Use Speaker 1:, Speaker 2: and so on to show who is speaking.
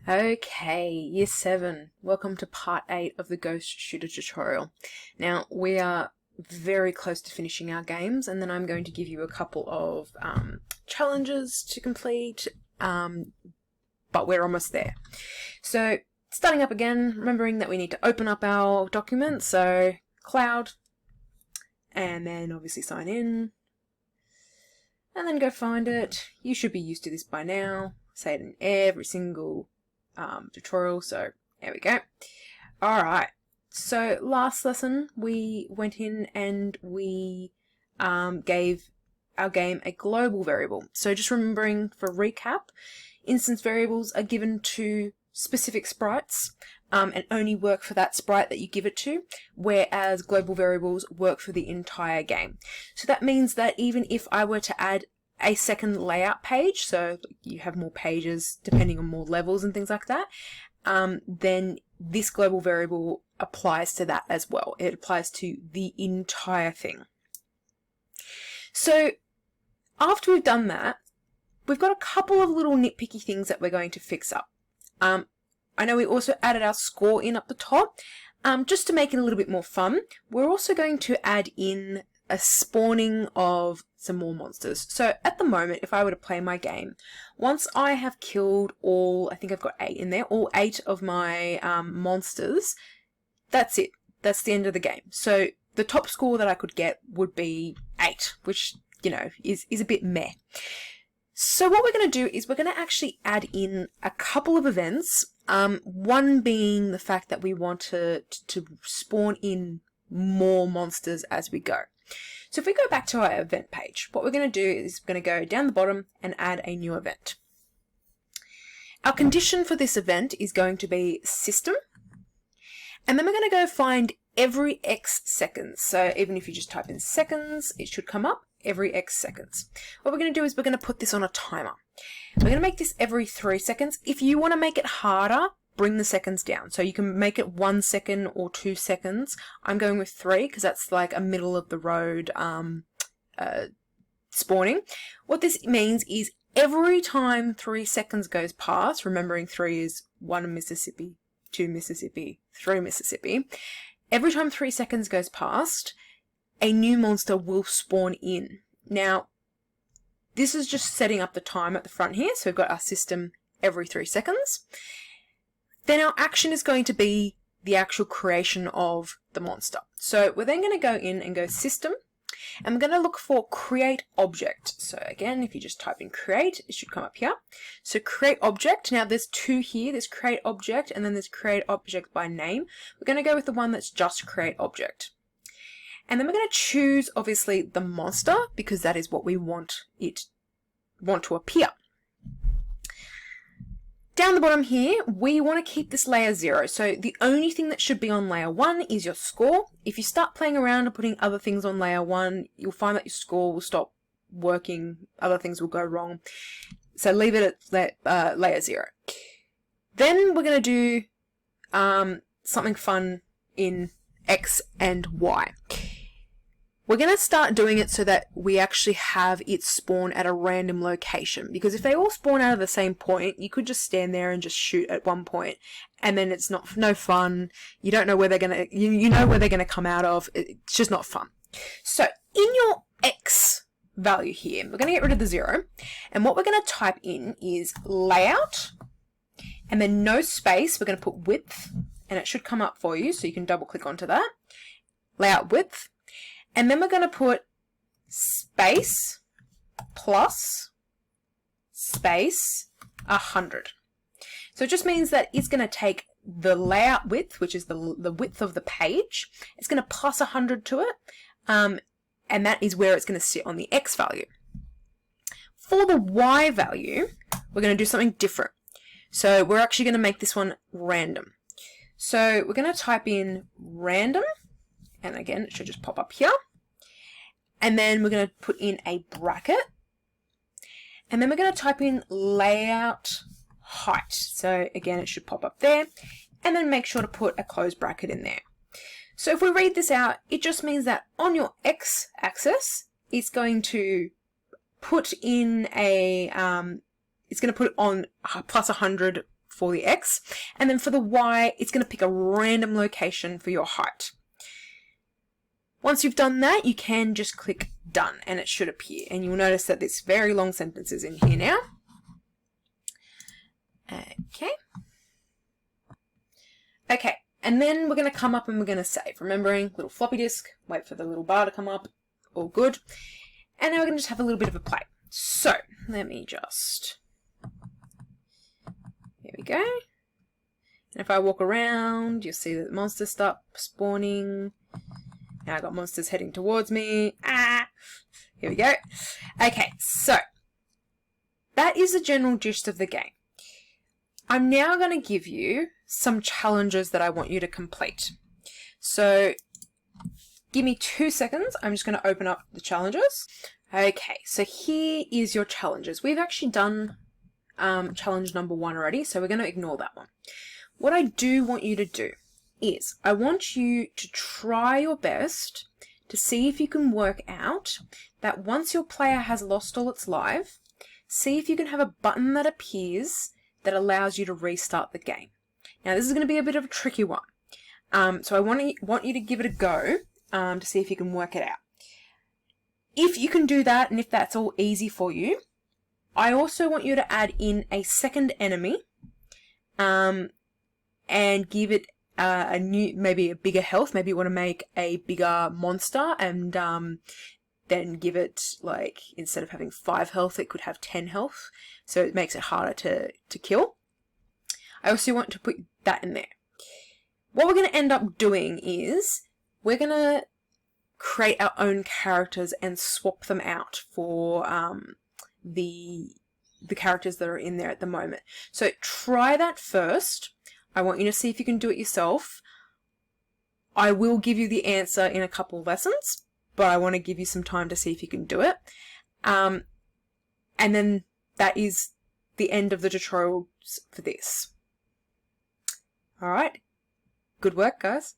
Speaker 1: Okay, Year 7. Welcome to Part 8 of the Ghost Shooter tutorial. Now, we are very close to finishing our games, and then I'm going to give you a couple of challenges to complete, but we're almost there. So, starting up again, remembering that we need to open up our document, so Cloud, and then obviously sign in, and then go find it. You should be used to this by now. Say it in every single tutorial, so there we go. Alright, so last lesson we went in and we gave our game a global variable. So just remembering for recap, instance variables are given to specific sprites and only work for that sprite that you give it to, whereas global variables work for the entire game. So that means that even if I were to add a second layout page, so you have more pages depending on more levels and things like that, then this global variable applies to that as well. It applies to the entire thing. So after we've done that, we've got a couple of little nitpicky things that we're going to fix up. I know we also added our score in up the top. Just to make it a little bit more fun, we're also going to add in a spawning of some more monsters. So at the moment, if I were to play my game, once I have killed all, I think I've got 8 in there, all 8 of my monsters, that's it. That's the end of the game. So the top score that I could get would be 8, which, you know, is a bit meh. So what we're going to do is we're going to actually add in a couple of events, one being the fact that we want to spawn in more monsters as we go. So if we go back to our event page, what we're going to do is we're going to go down the bottom and add a new event. Our condition for this event is going to be system, and then we're going to go find every X seconds. So even if you just type in seconds, it should come up every X seconds. What we're going to do is we're going to put this on a timer. We're going to make this every 3 seconds. If you want to make it harder, bring the seconds down. So you can make it 1 second or 2 seconds. I'm going with 3 because that's like a middle of the road spawning. What this means is every time 3 seconds goes past, remembering 3 is 1 Mississippi, 2 Mississippi, 3 Mississippi. Every time 3 seconds goes past, a new monster will spawn in. Now, this is just setting up the time at the front here. So we've got our system every 3 seconds. Then our action is going to be the actual creation of the monster. So we're then going to go in and go system, and we're going to look for create object. So again, if you just type in create, it should come up here. So create object. Now there's 2 here. There's create object and then there's create object by name. We're going to go with the one that's just create object. And then we're going to choose obviously the monster because that is what we want to appear. Down the bottom here, we want to keep this layer 0. So the only thing that should be on layer 1 is your score. If you start playing around and putting other things on layer 1, you'll find that your score will stop working, other things will go wrong. So leave it at layer 0. Then we're going to do something fun in X and Y. We're going to start doing it so that we actually have it spawn at a random location. Because if they all spawn out of the same point, you could just stand there and just shoot at one point. And then it's no fun. You don't know where they're going to, you know where they're going to come out of. It's just not fun. So in your X value here, we're going to get rid of the 0. And what we're going to type in is layout. And then no space. We're going to put width. And it should come up for you. So you can double click onto that. Layout width. And then we're going to put space plus space 100. So it just means that it's going to take the layout width, which is the width of the page. It's going to plus 100 to it. And that is where it's going to sit on the X value. For the Y value, we're going to do something different. So we're actually going to make this one random. So we're going to type in random. And again, it should just pop up here. And then we're going to put in a bracket. And then we're going to type in layout height. So again, it should pop up there. And then make sure to put a close bracket in there. So if we read this out, it just means that on your X axis, it's going to put in a, it's going to put it on plus 100 for the X. And then for the Y, it's going to pick a random location for your height. Once you've done that, you can just click done and it should appear. And you'll notice that this very long sentence is in here now. Okay. Okay, and then we're going to come up and we're going to save. Remembering, little floppy disk, wait for the little bar to come up, all good. And now we're going to just have a little bit of a play. So, let me just, there we go. And if I walk around, you'll see that the monsters start spawning. Now I've got monsters heading towards me. Ah! Here we go. Okay, so, that is the general gist of the game. I'm now going to give you some challenges that I want you to complete. So, give me 2 seconds. I'm just going to open up the challenges. Okay, so here is your challenges. We've actually done challenge number 1 already, so we're going to ignore that one. What I do want you to do is I want you to try your best to see if you can work out that once your player has lost all its life, see if you can have a button that appears that allows you to restart the game. Now this is going to be a bit of a tricky one. So I want you to give it a go to see if you can work it out. If you can do that and if that's all easy for you, I also want you to add in a second enemy and give it a new, maybe a bigger health. Maybe you want to make a bigger monster and then give it, like, instead of having 5 health, it could have 10 health. So it makes it harder to kill. I also want to put that in there. What we're going to end up doing is we're going to create our own characters and swap them out for the characters that are in there at the moment. So try that first. I want you to see if you can do it yourself. I will give you the answer in a couple of lessons, but I want to give you some time to see if you can do it. And then that is the end of the tutorials for this. Alright, good work guys.